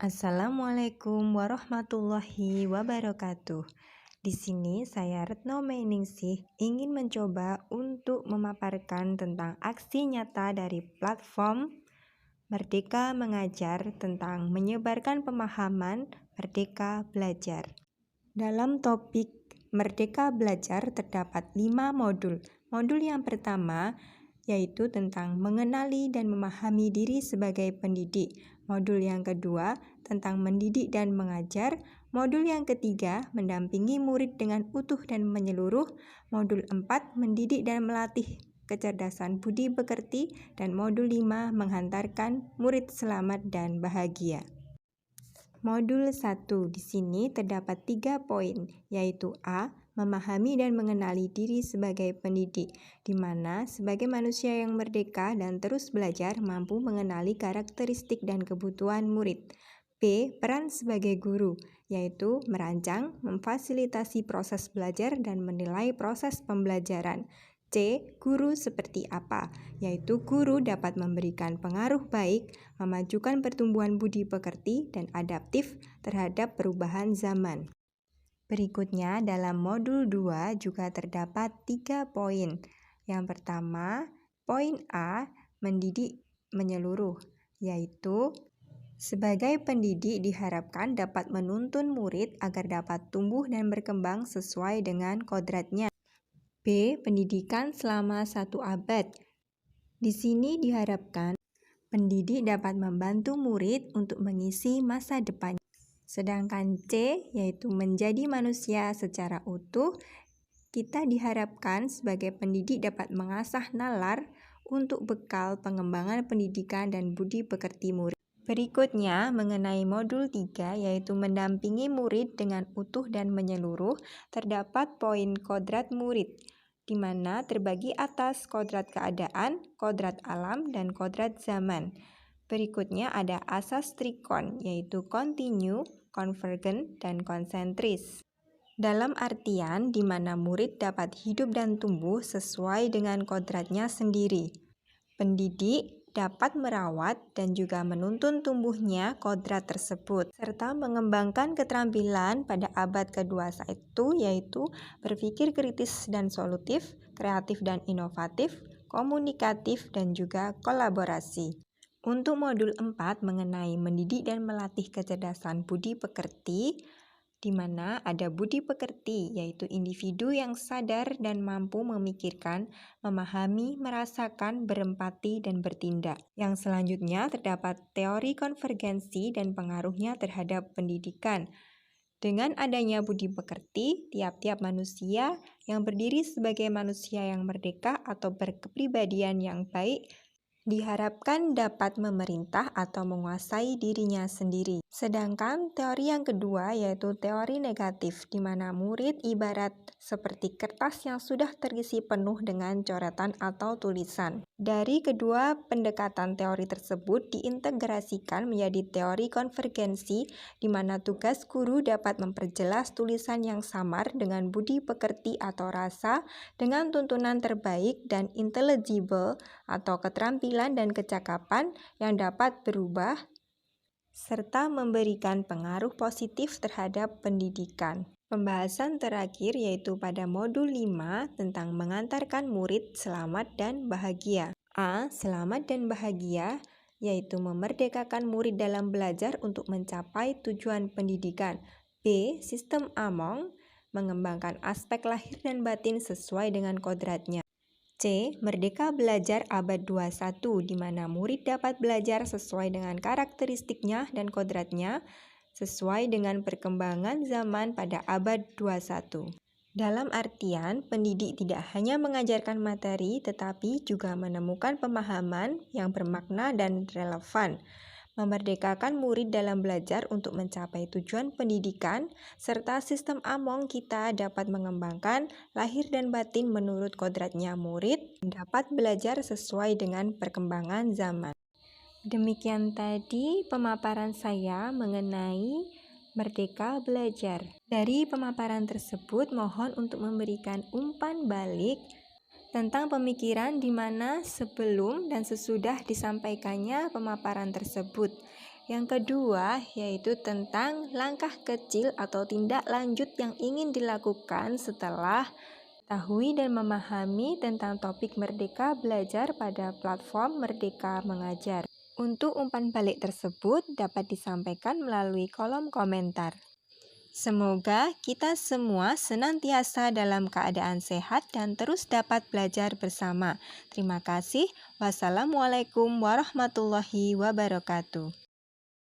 Assalamualaikum warahmatullahi wabarakatuh. Di sini saya Retno Meningsih ingin mencoba untuk memaparkan tentang aksi nyata dari platform Merdeka Mengajar tentang menyebarkan pemahaman Merdeka Belajar. Dalam topik Merdeka Belajar terdapat 5 modul. Modul yang pertama yaitu tentang mengenali dan memahami diri sebagai pendidik. Modul yang kedua tentang mendidik dan mengajar. Modul yang ketiga mendampingi murid dengan utuh dan menyeluruh. Modul 4 mendidik dan melatih kecerdasan budi pekerti. Dan modul 5 menghantarkan murid selamat dan bahagia. Modul 1 di sini terdapat 3 poin, yaitu A. Memahami dan mengenali diri sebagai pendidik, di mana sebagai manusia yang merdeka dan terus belajar mampu mengenali karakteristik dan kebutuhan murid. B. Peran sebagai guru, yaitu merancang, memfasilitasi proses belajar dan menilai proses pembelajaran. C. Guru seperti apa? Yaitu guru dapat memberikan pengaruh baik, memajukan pertumbuhan budi pekerti dan adaptif terhadap perubahan zaman. Berikutnya dalam modul 2 juga terdapat 3 poin. Yang pertama, poin A, mendidik menyeluruh, yaitu sebagai pendidik diharapkan dapat menuntun murid agar dapat tumbuh dan berkembang sesuai dengan kodratnya. B. Pendidikan selama 1 abad. Di sini diharapkan pendidik dapat membantu murid untuk mengisi masa depan. Sedangkan C, yaitu menjadi manusia secara utuh, kita diharapkan sebagai pendidik dapat mengasah nalar untuk bekal pengembangan pendidikan dan budi pekerti murid. Berikutnya mengenai modul 3 yaitu mendampingi murid dengan utuh dan menyeluruh, terdapat poin kodrat murid, di mana terbagi atas kodrat keadaan, kodrat alam, dan kodrat zaman. Berikutnya ada asas trikon, yaitu kontinu, konvergen, dan konsentris. Dalam artian di mana murid dapat hidup dan tumbuh sesuai dengan kodratnya sendiri. Pendidik dapat merawat dan juga menuntun tumbuhnya kodrat tersebut, serta mengembangkan keterampilan pada abad ke-21 yaitu berpikir kritis dan solutif, kreatif dan inovatif, komunikatif, dan juga kolaborasi. Untuk modul 4 mengenai mendidik dan melatih kecerdasan budi pekerti, di mana ada budi pekerti, yaitu individu yang sadar dan mampu memikirkan, memahami, merasakan, berempati, dan bertindak. Yang selanjutnya terdapat teori konvergensi dan pengaruhnya terhadap pendidikan. Dengan adanya budi pekerti, tiap-tiap manusia yang berdiri sebagai manusia yang merdeka atau berkepribadian yang baik diharapkan dapat memerintah atau menguasai dirinya sendiri. Sedangkan teori yang kedua yaitu teori negatif, di mana murid ibarat seperti kertas yang sudah terisi penuh dengan coretan atau tulisan. Dari kedua pendekatan teori tersebut diintegrasikan menjadi teori konvergensi, di mana tugas guru dapat memperjelas tulisan yang samar dengan budi pekerti atau rasa dengan tuntunan terbaik dan intelligible atau keterampilan dan kecakapan yang dapat berubah serta memberikan pengaruh positif terhadap pendidikan. Pembahasan terakhir yaitu pada modul 5 tentang mengantarkan murid selamat dan bahagia. A. Selamat dan bahagia yaitu memerdekakan murid dalam belajar untuk mencapai tujuan pendidikan. B. Sistem Among mengembangkan aspek lahir dan batin sesuai dengan kodratnya. C. Merdeka Belajar Abad 21, di mana murid dapat belajar sesuai dengan karakteristiknya dan kodratnya, sesuai dengan perkembangan zaman pada abad 21. Dalam artian, pendidik tidak hanya mengajarkan materi, tetapi juga menemukan pemahaman yang bermakna dan relevan, memerdekakan murid dalam belajar untuk mencapai tujuan pendidikan, serta sistem Among kita dapat mengembangkan lahir dan batin menurut kodratnya murid, dapat belajar sesuai dengan perkembangan zaman. Demikian tadi pemaparan saya mengenai Merdeka Belajar. Dari pemaparan tersebut mohon untuk memberikan umpan balik tentang pemikiran di mana sebelum dan sesudah disampaikannya pemaparan tersebut, Yang kedua, yaitu tentang langkah kecil atau tindak lanjut yang ingin dilakukan setelah mengetahui dan memahami tentang topik Merdeka Belajar pada platform Merdeka Mengajar. Untuk umpan balik tersebut dapat disampaikan melalui kolom komentar. Semoga kita semua senantiasa dalam keadaan sehat dan terus dapat belajar bersama. Terima kasih. Wassalamualaikum warahmatullahi wabarakatuh.